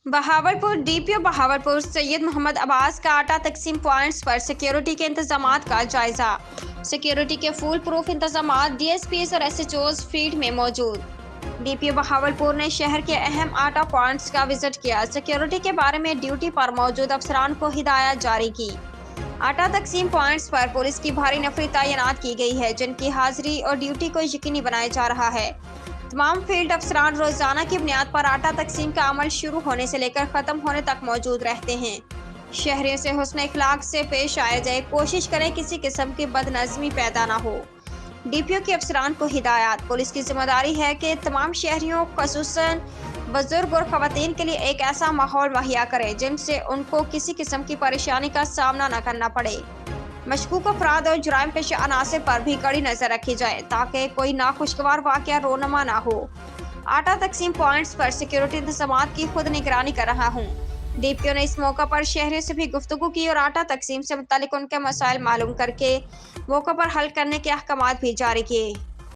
Bahawalpur DPO Bahawalpur Syed Mohammad Abbas का आटा तकसीम पॉइंट्स पर सिक्योरिटी के इंतजामात का जायजा। सिक्योरिटी के फुल प्रूफ इंतजामात डीएसपीएस और एसएचओज फील्ड में मौजूद। डीपीओ बहावलपुर ने शहर के अहम आटा पॉइंट्स का विजिट किया। सिक्योरिटी के बारे में ड्यूटी पर मौजूद अफसरान को हिदायत जारी की। आटा तकसीम पॉइंट्स पर पुलिस की भारी नफरी तैनात की गई है, जिनकी हाजिरी और ड्यूटी को यकीनी बनाया जा रहा है। तमाम फील्ड अफसरान रोजाना की बुनियाद पर आटा तकसीम का अमल शुरू होने से लेकर खत्म होने तक मौजूद रहते हैं। शहरियों से हुस्न इखलाक से पेश आया जाए, कोशिश करें किसी किस्म की बदनज़मी पैदा ना हो। डीपीओ के अफसरान को हिदायत। पुलिस की जिम्मेदारी है कि तमाम शहरियों खुसूसन बुजुर्ग और खवातीन के लिए एक ऐसा माहौल मुहैया करें जिनसे उनको किसी किस्म की परेशानी का सामना न करना पड़े। मशकूक अफराद और जुराइम पेशे अनासर पर भी कड़ी नजर रखी जाए ताकि कोई नाखुशगवार वाकया रोनमा ना हो। आटा तकसीम पॉइंट्स पर सिक्योरिटी इंतजामात की खुद निगरानी कर रहा हूँ। डीपीओ ने इस मौका पर शहरियों से भी गुफ्तगू की और आटा तकसीम से मुतालिक उनके मसाइल मालूम करके मौका पर हल करने के अहकामात भी जारी किए।